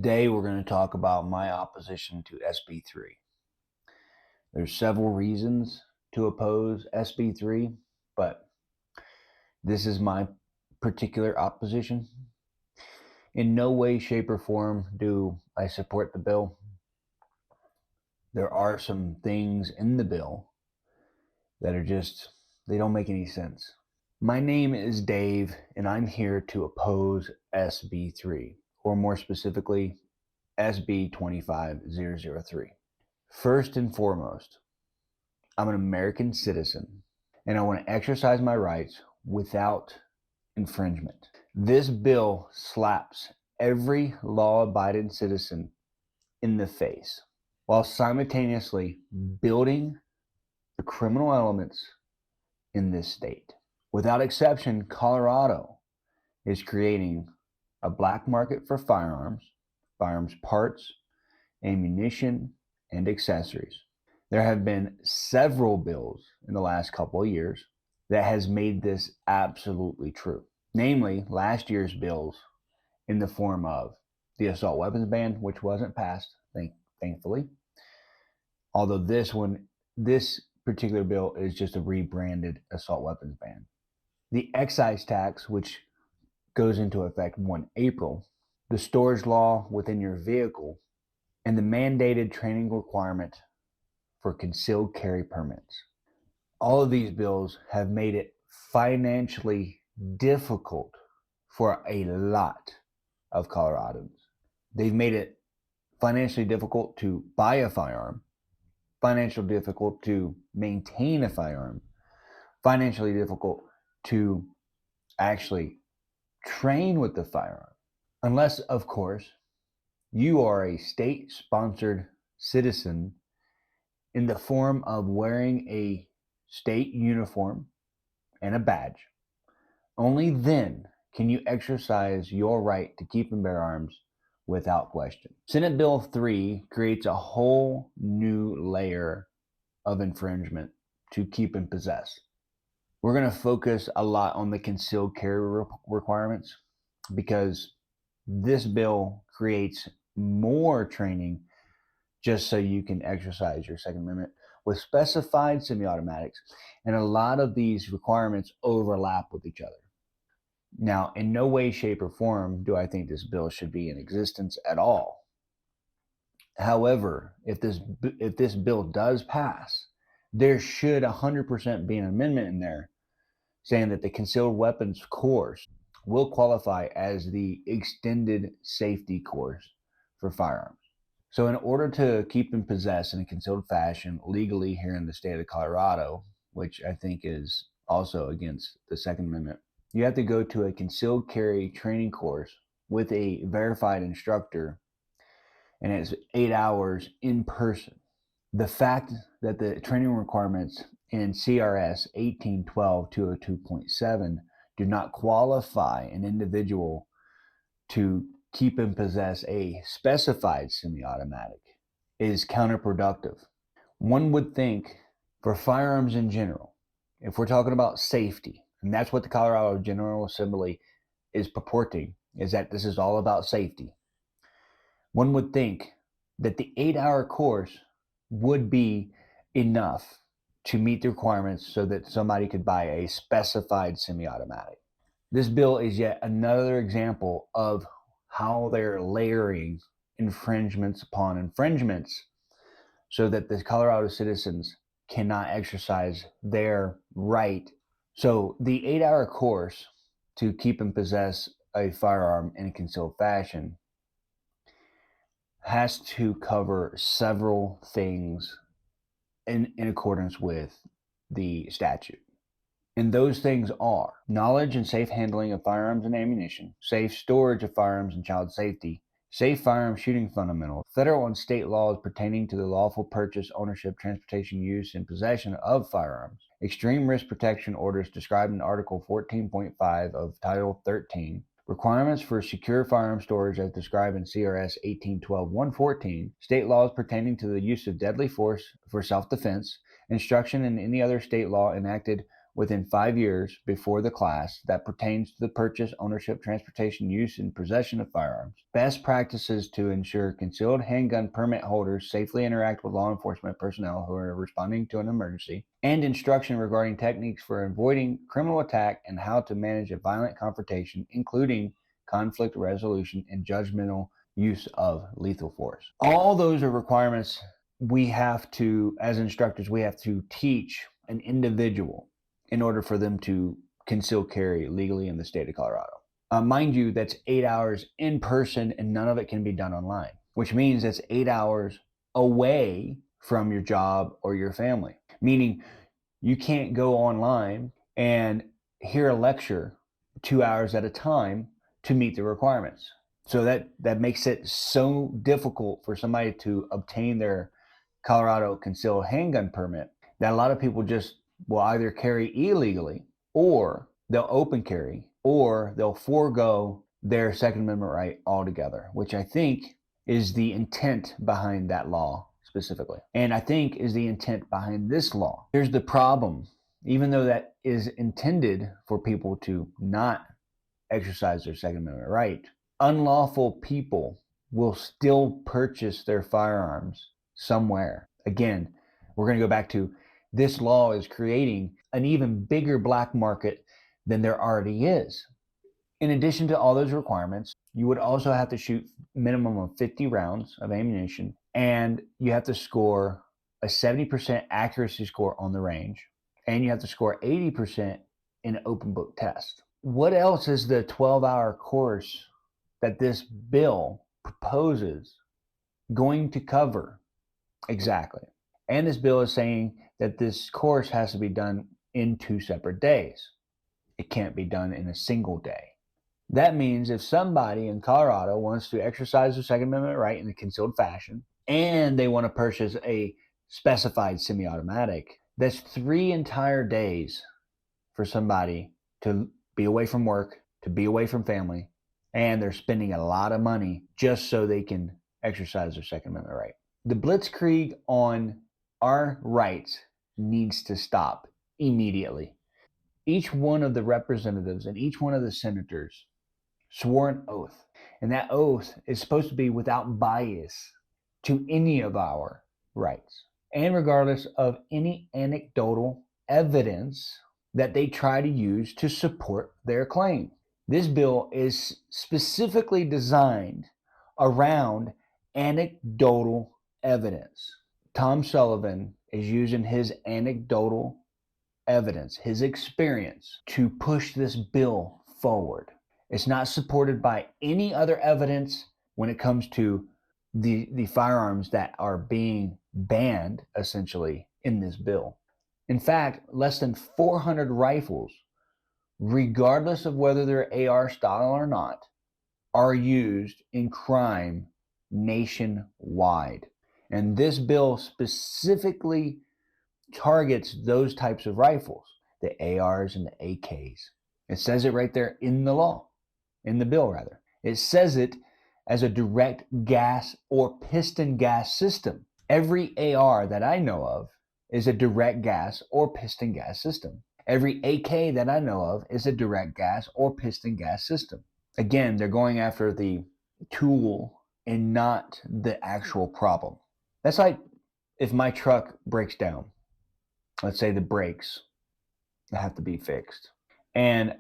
Today we're going to talk about my opposition to SB 3. There's several reasons to oppose SB 3, but this is my particular opposition. In no way, shape, or form do I support the bill. There are some things in the bill that they don't make any sense. My name is Dave, and I'm here to oppose SB 3, or more specifically, SB 25003. First and foremost, I'm an American citizen and I want to exercise my rights without infringement. This bill slaps every law abiding citizen in the face while simultaneously building the criminal elements in this state. Without exception, Colorado is creating a black market for firearms parts, ammunition, and accessories. There have been several bills in the last couple of years that has made this absolutely true. Namely, last year's bills in the form of the assault weapons ban, which wasn't passed, thankfully. Although this particular bill is just a rebranded assault weapons ban. The excise tax, which goes into effect 1 April, the storage law within your vehicle, and the mandated training requirement for concealed carry permits. All of these bills have made it financially difficult for a lot of Coloradans. They've made it financially difficult to buy a firearm, financially difficult to maintain a firearm, financially difficult to actually train with the firearm. Unless, of course, you are a state-sponsored citizen in the form of wearing a state uniform and a badge. Only then can you exercise your right to keep and bear arms without question. Senate Bill 3 creates a whole new layer of infringement to keep and possess. We're going to focus a lot on the concealed carry requirements because this bill creates more training just so you can exercise your Second Amendment with specified semi-automatics, and a lot of these requirements overlap with each other. Now, in no way, shape, or form do I think this bill should be in existence at all. However, if this bill does pass, there should 100% be an amendment in there saying that the concealed weapons course will qualify as the extended safety course for firearms. So in order to keep and possess in a concealed fashion legally here in the state of Colorado, which I think is also against the Second Amendment, you have to go to a concealed carry training course with a verified instructor, and it's 8 hours in person. The fact that the training requirements in CRS 1812-202.7 do not qualify an individual to keep and possess a specified semi-automatic is counterproductive. One would think for firearms in general, if we're talking about safety, and that's what the Colorado General Assembly is purporting, is that this is all about safety. One would think that the 8-hour course would be enough to meet the requirements so that somebody could buy a specified semi-automatic. This bill is yet another example of how they're layering infringements upon infringements so that the Colorado citizens cannot exercise their right. So the 8-hour course to keep and possess a firearm in a concealed fashion has to cover several things in accordance with the statute. And those things are knowledge and safe handling of firearms and ammunition, safe storage of firearms and child safety, safe firearm shooting fundamentals, federal and state laws pertaining to the lawful purchase, ownership, transportation, use, and possession of firearms, extreme risk protection orders described in Article 14.5 of Title 13, requirements for secure firearm storage as described in CRS 1812-114, state laws pertaining to the use of deadly force for self-defense, instruction in any other state law enacted within 5 years before the class that pertains to the purchase, ownership, transportation, use, and possession of firearms. Best practices to ensure concealed handgun permit holders safely interact with law enforcement personnel who are responding to an emergency, and instruction regarding techniques for avoiding criminal attack and how to manage a violent confrontation, including conflict resolution and judgmental use of lethal force. All those are requirements we have to, as instructors, we have to teach an individual in order for them to conceal carry legally in the state of Colorado. Mind you, that's 8 hours in person and none of it can be done online, which means that's 8 hours away from your job or your family, meaning you can't go online and hear a lecture 2 hours at a time to meet the requirements. So that makes it so difficult for somebody to obtain their Colorado concealed handgun permit that a lot of people just will either carry illegally, or they'll open carry, or they'll forego their Second Amendment right altogether, which I think is the intent behind that law specifically. And I think is the intent behind this law. Here's the problem. Even though that is intended for people to not exercise their Second Amendment right, unlawful people will still purchase their firearms somewhere. Again, we're going to go back to this law is creating an even bigger black market than there already is. In addition to all those requirements, you would also have to shoot minimum of 50 rounds of ammunition, and you have to score a 70% accuracy score on the range, and you have to score 80% in an open book test. What else is the 12-hour course that this bill proposes going to cover? Exactly. And this bill is saying that this course has to be done in 2 separate days. It can't be done in a single day. That means if somebody in Colorado wants to exercise their Second Amendment right in a concealed fashion, and they want to purchase a specified semi-automatic, that's 3 entire days for somebody to be away from work, to be away from family, and they're spending a lot of money just so they can exercise their Second Amendment right. The blitzkrieg on our rights needs to stop immediately. Each one of the representatives and each one of the senators swore an oath, and that oath is supposed to be without bias to any of our rights, and regardless of any anecdotal evidence that they try to use to support their claim. This bill is specifically designed around anecdotal evidence. Tom Sullivan is using his anecdotal evidence, his experience, to push this bill forward. It's not supported by any other evidence when it comes to the firearms that are being banned, essentially, in this bill. In fact, less than 400 rifles, regardless of whether they're AR style or not, are used in crime nationwide. And this bill specifically targets those types of rifles, the ARs and the AKs. It says it right there in the law, in the bill rather. It says it as a direct gas or piston gas system. Every AR that I know of is a direct gas or piston gas system. Every AK that I know of is a direct gas or piston gas system. Again, they're going after the tool and not the actual problem. That's like if my truck breaks down. Let's say the brakes have to be fixed, and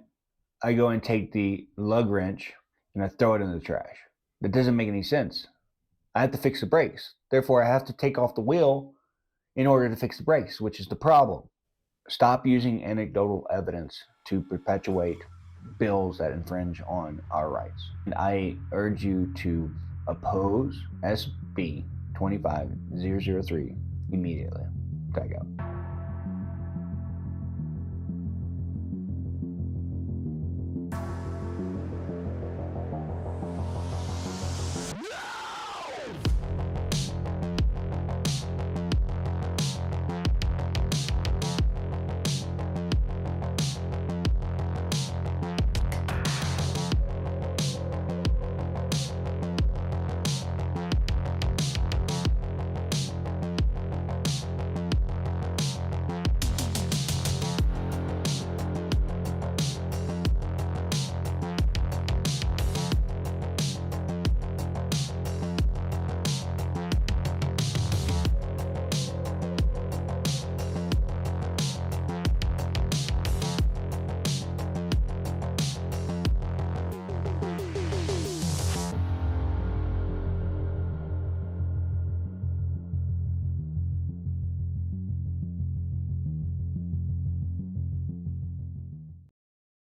I go and take the lug wrench and I throw it in the trash. That doesn't make any sense. I have to fix the brakes. Therefore, I have to take off the wheel in order to fix the brakes, which is the problem. Stop using anecdotal evidence to perpetuate bills that infringe on our rights. And I urge you to oppose SB 25003 immediately. Tag out.